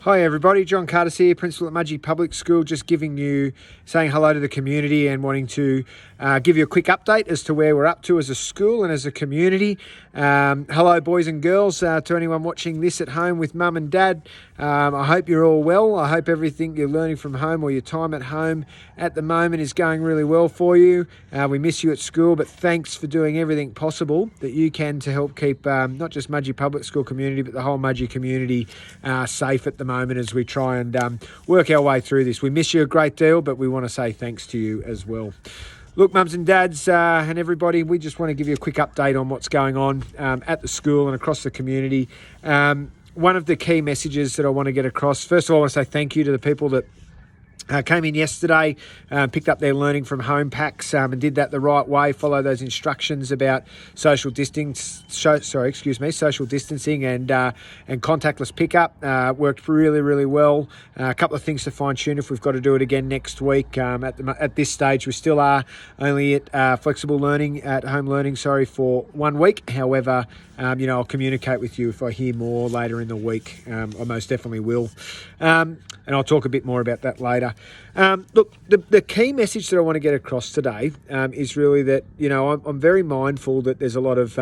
Hi everybody, John Carter's here, Principal at Mudgee Public School, just saying hello to the community and wanting to give you a quick update as to where we're up to as a school and as a community. Hello boys and girls, to anyone watching this at home with mum and dad. I hope you're all well. I hope everything you're learning from home or your time at home at the moment is going really well for you. We miss you at school, but thanks for doing everything possible that you can to help keep not just Mudgee Public School community, but the whole Mudgee community safe at the moment as we try and work our way through this. We miss you a great deal, but we want to say thanks to you as well. Look, mums and dads and everybody, we just want to give you a quick update on what's going on at the school and across the community. One of the key messages that I want to get across, first of all, I want to say thank you to the people that came in yesterday, picked up their learning from home packs and did that the right way. Follow those instructions about social distancing and contactless pickup. Worked really, really well. A couple of things to fine tune if we've got to do it again next week. At this stage, we still are only at flexible learning, at home learning, for 1 week. However, I'll communicate with you if I hear more later in the week. I most definitely will. And I'll talk a bit more about that later. Look, the key message that I want to get across today is really that, I'm very mindful that there's a lot of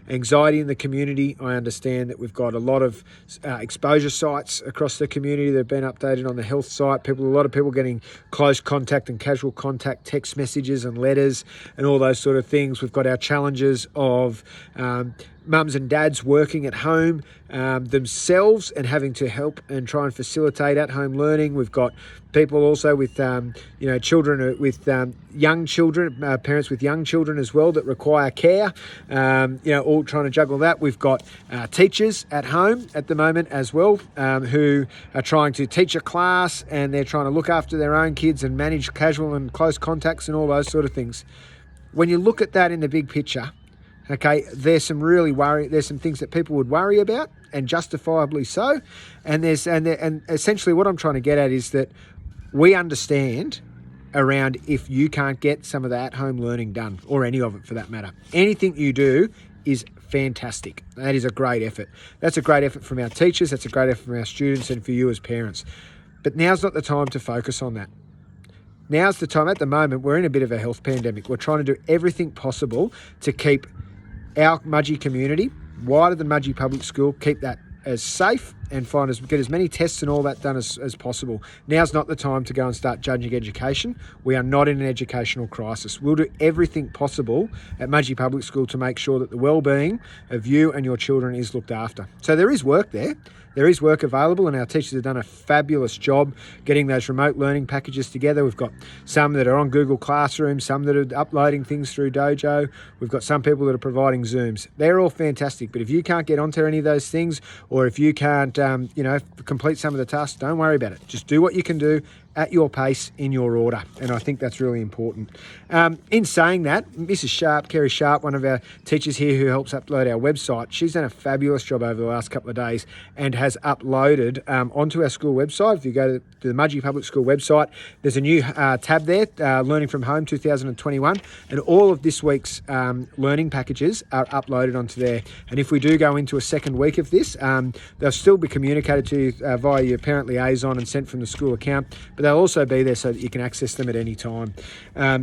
anxiety in the community. I understand that we've got a lot of exposure sites across the community that have been updated on the health site. A lot of people getting close contact and casual contact text messages and letters and all those sort of things. We've got our challenges of mums and dads working at home themselves and having to help and try and facilitate at-home learning. We've got people also with children with young children, parents with young children as well that require care. All trying to juggle that. We've got teachers at home at the moment as well, who are trying to teach a class and they're trying to look after their own kids and manage casual and close contacts and all those sort of things. When you look at that in the big picture, okay, there's some things that people would worry about, and justifiably so. And essentially what I'm trying to get at is that we understand around if you can't get some of that at-home learning done, or any of it for that matter. Anything you do is fantastic. That is a great effort. That's a great effort from our teachers. That's a great effort from our students and for you as parents. But now's not the time to focus on that. Now's the time. At the moment, we're in a bit of a health pandemic. We're trying to do everything possible to keep our Mudgee community, wider than Mudgee Public School, keep that as safe and get as many tests and all that done as possible. Now's not the time to go and start judging education. We are not in an educational crisis. We'll do everything possible at Mudgee Public School to make sure that the well-being of you and your children is looked after. So there is work there. There is work available, and our teachers have done a fabulous job getting those remote learning packages together. We've got some that are on Google Classroom, some that are uploading things through Dojo. We've got some people that are providing Zooms. They're all fantastic, but if you can't get onto any of those things, or if you can't, complete some of the tasks, don't worry about it. Just do what you can do at your pace, in your order. And I think that's really important. In saying that, Mrs. Sharp, Kerry Sharp, one of our teachers here who helps upload our website, she's done a fabulous job over the last couple of days and has uploaded onto our school website. If you go to the Mudgee Public School website, there's a new tab there, Learning from Home 2021, and all of this week's learning packages are uploaded onto there. And if we do go into a second week of this, they'll still be communicated to you via your parent liaison and sent from the school account, but they'll also be there so that you can access them at any time.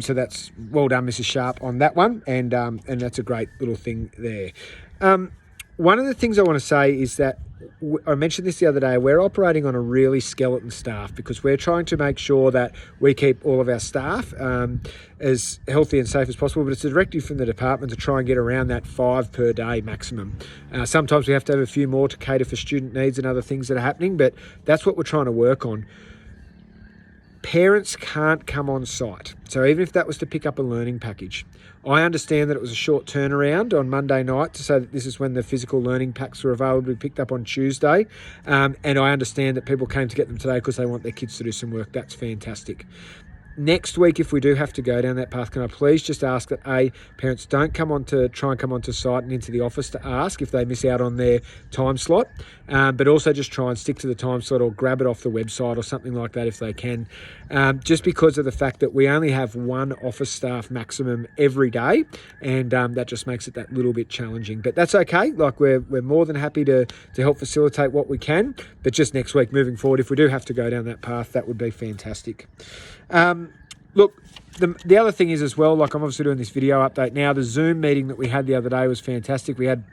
So that's well done, Mrs. Sharp, on that one, and that's a great little thing there. One of the things I want to say is that I mentioned this the other day, we're operating on a really skeleton staff because we're trying to make sure that we keep all of our staff as healthy and safe as possible, but it's a directive from the department to try and get around that 5 per day maximum. Sometimes we have to have a few more to cater for student needs and other things that are happening, but that's what we're trying to work on. Parents can't come on site. So even if that was to pick up a learning package, I understand that it was a short turnaround on Monday night to say that this is when the physical learning packs were available to be picked up on Tuesday. And I understand that people came to get them today because they want their kids to do some work. That's fantastic. Next week, if we do have to go down that path, can I please just ask that parents don't come try and come onto site and into the office to ask if they miss out on their time slot, but also just try and stick to the time slot or grab it off the website or something like that if they can, just because of the fact that we only have one office staff maximum every day, and that just makes it that little bit challenging. But that's okay. Like we're more than happy to help facilitate what we can. But just next week, moving forward, if we do have to go down that path, that would be fantastic. Look, the other thing is as well, like I'm obviously doing this video update now, the Zoom meeting that we had the other day was fantastic. We had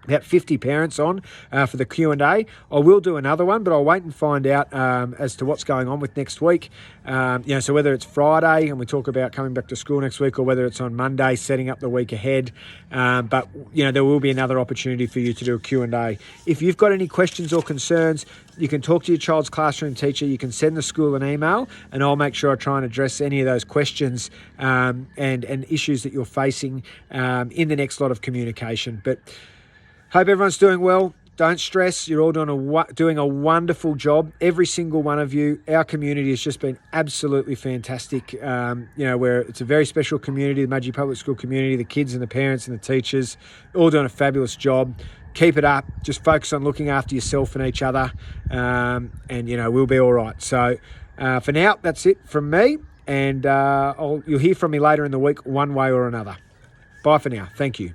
about 50 parents on for the Q&A. I will do another one, but I'll wait and find out as to what's going on with next week. So whether it's Friday and we talk about coming back to school next week, or whether it's on Monday, setting up the week ahead. But there will be another opportunity for you to do a Q&A. If you've got any questions or concerns, you can talk to your child's classroom teacher. You can send the school an email, and I'll make sure I try and address any of those questions and issues that you're facing in the next lot of communication. But hope everyone's doing well. Don't stress. You're all doing a wonderful job. Every single one of you. Our community has just been absolutely fantastic. Where it's a very special community, the Mudgee Public School community, the kids and the parents and the teachers, all doing a fabulous job. Keep it up. Just focus on looking after yourself and each other, and we'll be all right. So for now, that's it from me, and you'll hear from me later in the week one way or another. Bye for now. Thank you.